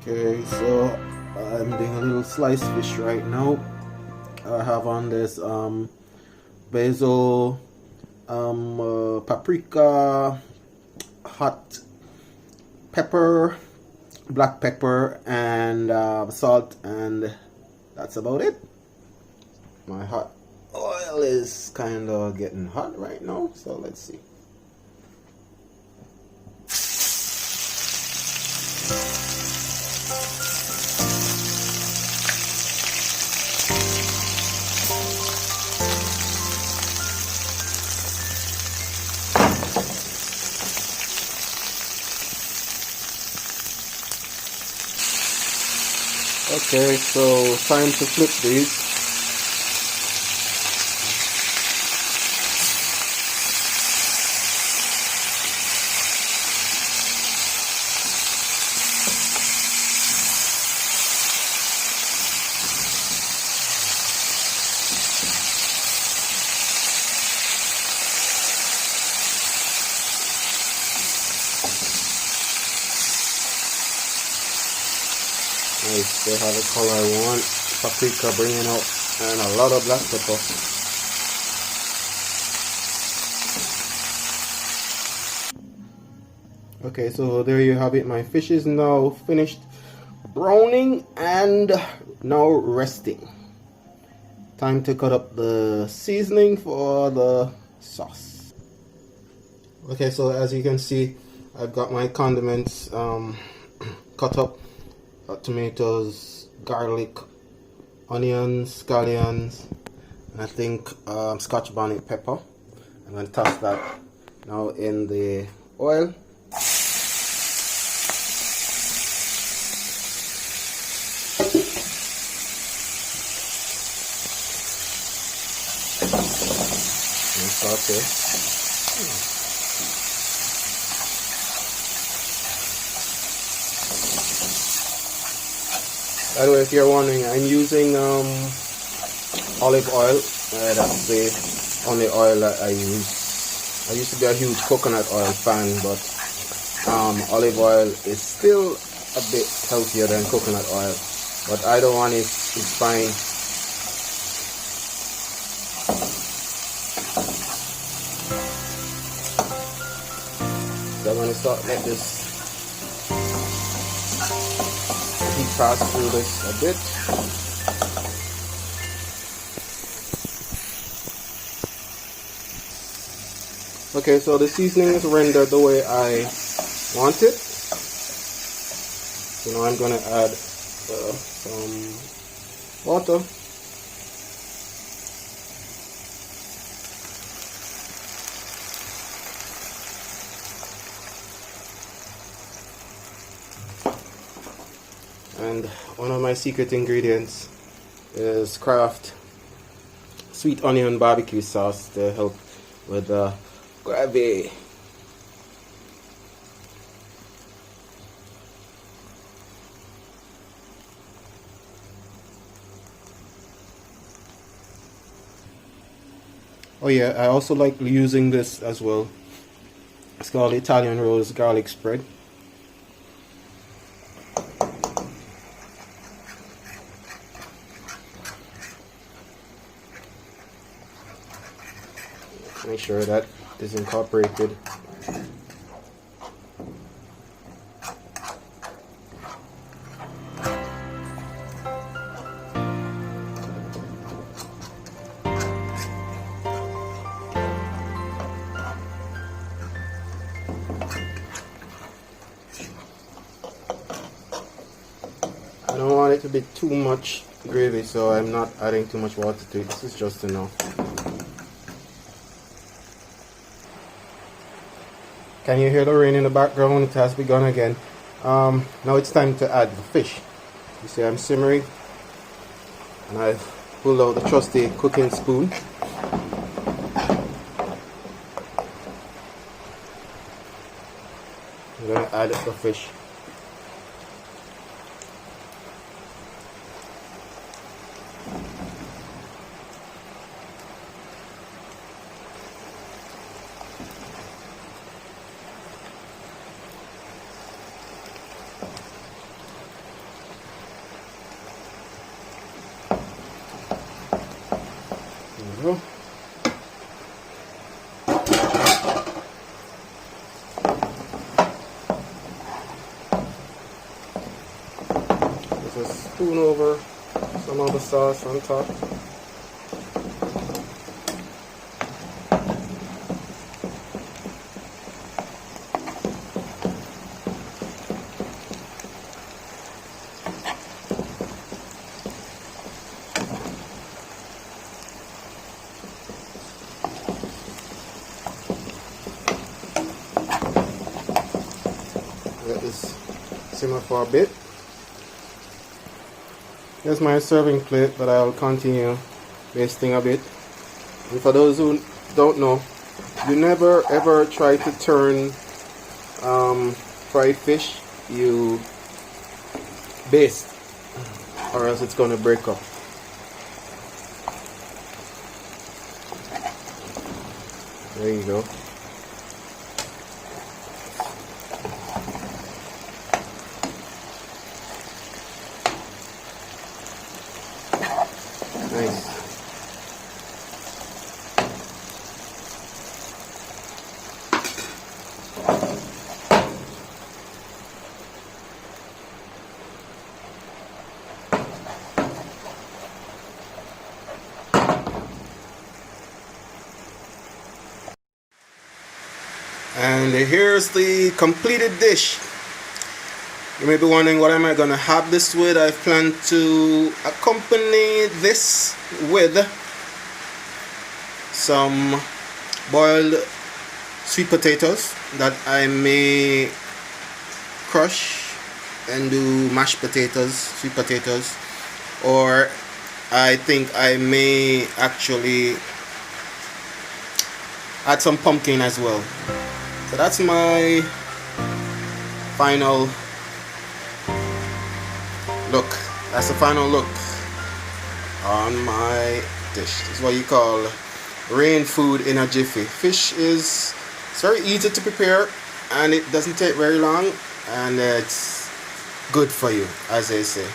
Okay, so I'm doing a little sliced fish right now. I have on this basil, paprika, hot pepper, black pepper, and salt, and that's about it. My hot oil is kind of getting hot right now, so let's see. Okay, so time to flip these. Nice, they have the color I want. Paprika bringing out, and a lot of black pepper. Okay, so there you have it. My fish is now finished browning and now resting. Time to cut up the seasoning for the sauce. Okay, so as you can see, I've got my condiments cut up. Tomatoes, garlic, onions, scallions, and I think Scotch bonnet pepper. I'm going to toss that now in the oil. And saute. By the way, if you're wondering, I'm using olive oil. That's the only oil that I use. I used to be a huge coconut oil fan, but olive oil is still a bit healthier than coconut oil. But either one is fine. So I'm going to start like this. Pass through this a bit. Okay, so the seasoning is rendered the way I want it. So now I'm going to add some water. And one of my secret ingredients is Kraft sweet onion barbecue sauce to help with the gravy. Oh yeah, I also like using this as well. It's called Italian rose garlic spread. Make sure that is incorporated. I don't want it to be too much gravy, so I'm not adding too much water to it. This is just enough. Can you hear the rain in the background? It has begun again. Now it's time to add the fish. You see I'm simmering, and I've pulled out the trusty cooking spoon. I'm going to add the fish. level. Just spoon over some of the sauce on top. Let this simmer for a bit. Here's my serving plate, but I'll continue basting a bit. And for those who don't know, you never ever try to turn fried fish. You baste, or else it's gonna break up. There you go. Nice. And here's the completed dish. You may be wondering, what am I going to have this with? I plan to accompany this with some boiled sweet potatoes that I may crush and do mashed potatoes, sweet potatoes, or I think I may actually add some pumpkin as well. So that's my final look. That's the final look on my dish. This is what you call rain food in a jiffy. Fish is, it's very easy to prepare, and it doesn't take very long, and it's good for you, as they say.